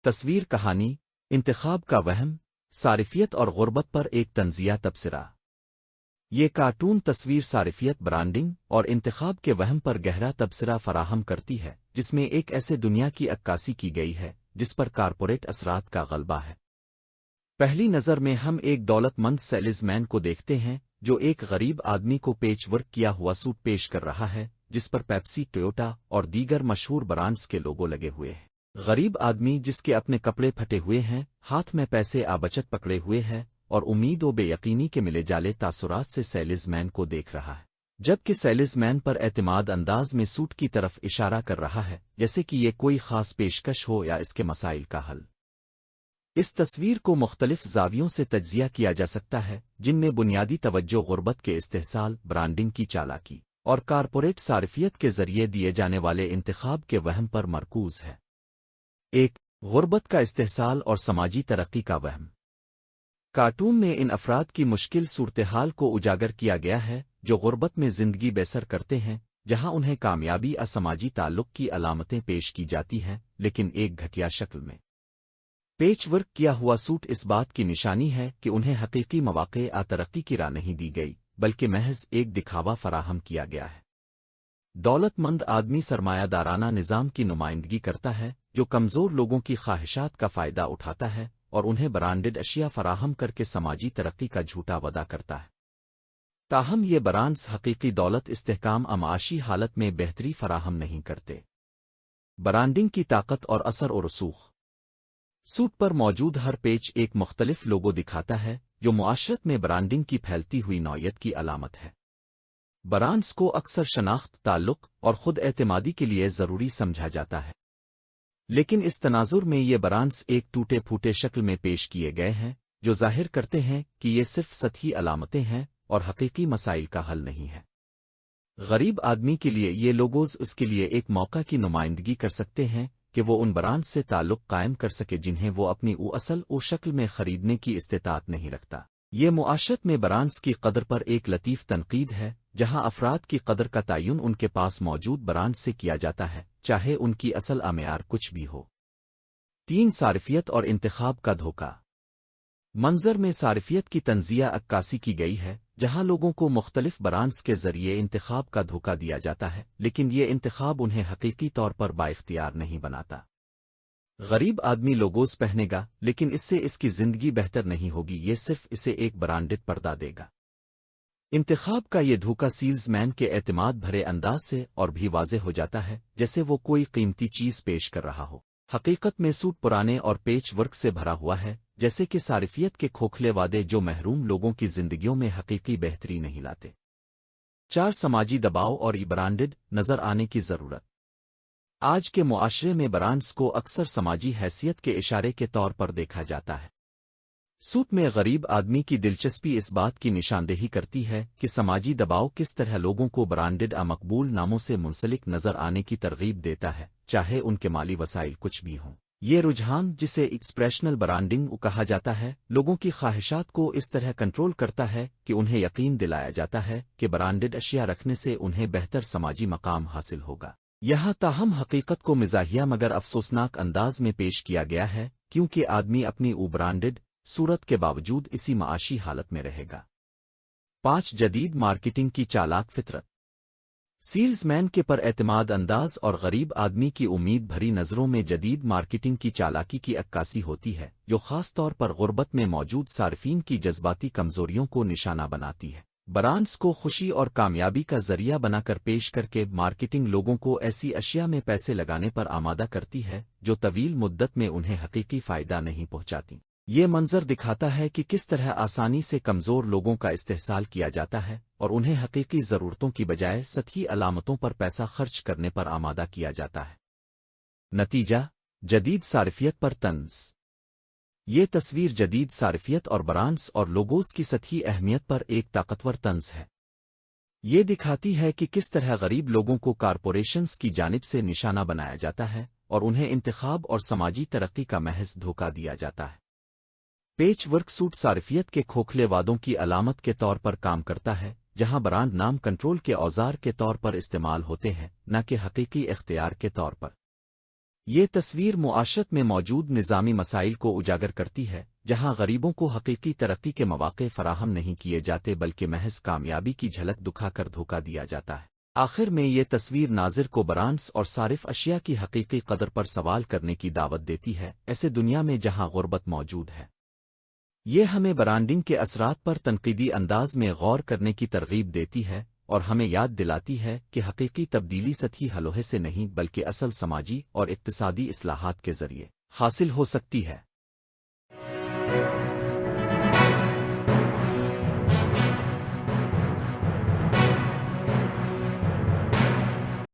تصویر کہانی انتخاب کا وہم، صارفیت اور غربت پر ایک طنزیہ تبصرہ۔ یہ کارٹون تصویر صارفیت، برانڈنگ اور انتخاب کے وہم پر گہرا تبصرہ فراہم کرتی ہے، جس میں ایک ایسے دنیا کی عکاسی کی گئی ہے جس پر کارپوریٹ اثرات کا غلبہ ہے۔ پہلی نظر میں ہم ایک دولت مند سیلز مین کو دیکھتے ہیں جو ایک غریب آدمی کو پیچ ورک کیا ہوا سوٹ پیش کر رہا ہے جس پر پیپسی، ٹویوٹا اور دیگر مشہور برانڈز کے لوگو لگے ہوئے ہیں۔ غریب آدمی جس کے اپنے کپڑے پھٹے ہوئے ہیں، ہاتھ میں پیسے بچت پکڑے ہوئے ہے اور امید و بے یقینی کے ملے جالے تاثرات سے سیلز مین کو دیکھ رہا ہے، جبکہ سیلز مین پر اعتماد انداز میں سوٹ کی طرف اشارہ کر رہا ہے جیسے کہ یہ کوئی خاص پیشکش ہو یا اس کے مسائل کا حل۔ اس تصویر کو مختلف زاویوں سے تجزیہ کیا جا سکتا ہے، جن میں بنیادی توجہ غربت کے استحصال، برانڈنگ کی چالاکی اور کارپوریٹ صارفیت کے ذریعے دیے جانے والے انتخاب کے وہم پر مرکوز ہے۔ ایک، غربت کا استحصال اور سماجی ترقی کا وہم۔ کارٹون میں ان افراد کی مشکل صورتحال کو اجاگر کیا گیا ہے جو غربت میں زندگی بسر کرتے ہیں، جہاں انہیں کامیابی سماجی تعلق کی علامتیں پیش کی جاتی ہیں، لیکن ایک گھٹیا شکل میں۔ پیچ ورک کیا ہوا سوٹ اس بات کی نشانی ہے کہ انہیں حقیقی مواقع ترقی کی راہ نہیں دی گئی، بلکہ محض ایک دکھاوا فراہم کیا گیا ہے۔ دولت مند آدمی سرمایہ دارانہ نظام کی نمائندگی کرتا ہے جو کمزور لوگوں کی خواہشات کا فائدہ اٹھاتا ہے اور انہیں برانڈڈ اشیاء فراہم کر کے سماجی ترقی کا جھوٹا وعدہ کرتا ہے۔ تاہم یہ برانڈز حقیقی دولت، استحکام، معاشی حالت میں بہتری فراہم نہیں کرتے۔ برانڈنگ کی طاقت اور اثر و رسوخ۔ سوٹ پر موجود ہر پیچ ایک مختلف لوگو دکھاتا ہے جو معاشرت میں برانڈنگ کی پھیلتی ہوئی نوعیت کی علامت ہے۔ برانڈز کو اکثر شناخت، تعلق اور خود اعتمادی کے لیے ضروری سمجھا جاتا ہے، لیکن اس تناظر میں یہ برانڈز ایک ٹوٹے پھوٹے شکل میں پیش کیے گئے ہیں جو ظاہر کرتے ہیں کہ یہ صرف سطحی علامتیں ہیں اور حقیقی مسائل کا حل نہیں ہے۔ غریب آدمی کے لیے یہ لوگوز اس کے لیے ایک موقع کی نمائندگی کر سکتے ہیں کہ وہ ان برانڈ سے تعلق قائم کر سکے جنہیں وہ اپنی اصل شکل میں خریدنے کی استطاعت نہیں رکھتا۔ یہ معاشرت میں برانڈز کی قدر پر ایک لطیف تنقید ہے، جہاں افراد کی قدر کا تعین ان کے پاس موجود برانڈ سے کیا جاتا ہے، چاہے ان کی اصل معیار کچھ بھی ہو۔ 3، صارفیت اور انتخاب کا دھوکہ۔ منظر میں صارفیت کی طنزیہ عکاسی کی گئی ہے، جہاں لوگوں کو مختلف برانڈز کے ذریعے انتخاب کا دھوکہ دیا جاتا ہے، لیکن یہ انتخاب انہیں حقیقی طور پر بااختیار نہیں بناتا۔ غریب آدمی لوگوز پہنے گا، لیکن اس سے اس کی زندگی بہتر نہیں ہوگی، یہ صرف اسے ایک برانڈڈ پردہ دے گا۔ انتخاب کا یہ دھوکہ سیلز مین کے اعتماد بھرے انداز سے اور بھی واضح ہو جاتا ہے، جیسے وہ کوئی قیمتی چیز پیش کر رہا ہو۔ حقیقت میں سوٹ پرانے اور پیچ ورک سے بھرا ہوا ہے، جیسے کہ صارفیت کے کھوکھلے وعدے جو محروم لوگوں کی زندگیوں میں حقیقی بہتری نہیں لاتے۔ 4، سماجی دباؤ اور برانڈڈ نظر آنے کی ضرورت۔ آج کے معاشرے میں برانڈز کو اکثر سماجی حیثیت کے اشارے کے طور پر دیکھا جاتا ہے۔ سوٹ میں غریب آدمی کی دلچسپی اس بات کی نشاندہی کرتی ہے کہ سماجی دباؤ کس طرح لوگوں کو برانڈڈ مقبول ناموں سے منسلک نظر آنے کی ترغیب دیتا ہے، چاہے ان کے مالی وسائل کچھ بھی ہوں۔ یہ رجحان، جسے ایکسپریشنل برانڈنگ کہا جاتا ہے، لوگوں کی خواہشات کو اس طرح کنٹرول کرتا ہے کہ انہیں یقین دلایا جاتا ہے کہ برانڈڈ اشیاء رکھنے سے انہیں بہتر سماجی مقام حاصل ہوگا۔ یہاں تاہم حقیقت کو مزاحیہ مگر افسوسناک انداز میں پیش کیا گیا ہے، کیونکہ آدمی اپنی برانڈڈ صورت کے باوجود اسی معاشی حالت میں رہے گا۔ 5، جدید مارکیٹنگ کی چالاک فطرت۔ سیلز مین کے پر اعتماد انداز اور غریب آدمی کی امید بھری نظروں میں جدید مارکیٹنگ کی چالاکی کی عکاسی ہوتی ہے، جو خاص طور پر غربت میں موجود صارفین کی جذباتی کمزوریوں کو نشانہ بناتی ہے۔ برانڈز کو خوشی اور کامیابی کا ذریعہ بنا کر پیش کر کے مارکیٹنگ لوگوں کو ایسی اشیاء میں پیسے لگانے پر آمادہ کرتی ہے جو طویل مدت میں انہیں حقیقی فائدہ نہیں پہنچاتی۔ یہ منظر دکھاتا ہے کہ کس طرح آسانی سے کمزور لوگوں کا استحصال کیا جاتا ہے اور انہیں حقیقی ضرورتوں کی بجائے سطحی علامتوں پر پیسہ خرچ کرنے پر آمادہ کیا جاتا ہے۔ نتیجہ، جدید صارفیت پر طنز۔ یہ تصویر جدید صارفیت اور برانڈز اور لوگوز کی سطحی اہمیت پر ایک طاقتور طنز ہے۔ یہ دکھاتی ہے کہ کس طرح غریب لوگوں کو کارپوریشنز کی جانب سے نشانہ بنایا جاتا ہے اور انہیں انتخاب اور سماجی ترقی کا محض دھوکہ دیا جاتا ہے۔ پیچ ورک سوٹ صارفیت کے کھوکھلے وعدوں کی علامت کے طور پر کام کرتا ہے، جہاں برانڈ نام کنٹرول کے اوزار کے طور پر استعمال ہوتے ہیں نہ کہ حقیقی اختیار کے طور پر۔ یہ تصویر معاشرت میں موجود نظامی مسائل کو اجاگر کرتی ہے، جہاں غریبوں کو حقیقی ترقی کے مواقع فراہم نہیں کیے جاتے بلکہ محض کامیابی کی جھلک دکھا کر دھوکہ دیا جاتا ہے۔ آخر میں یہ تصویر ناظر کو برانڈز اور صارف اشیاء کی حقیقی قدر پر سوال کرنے کی دعوت دیتی ہے، ایسے دنیا میں جہاں غربت موجود ہے۔ یہ ہمیں برانڈنگ کے اثرات پر تنقیدی انداز میں غور کرنے کی ترغیب دیتی ہے اور ہمیں یاد دلاتی ہے کہ حقیقی تبدیلی سطحی حلوے سے نہیں بلکہ اصل سماجی اور اقتصادی اصلاحات کے ذریعے حاصل ہو سکتی ہے۔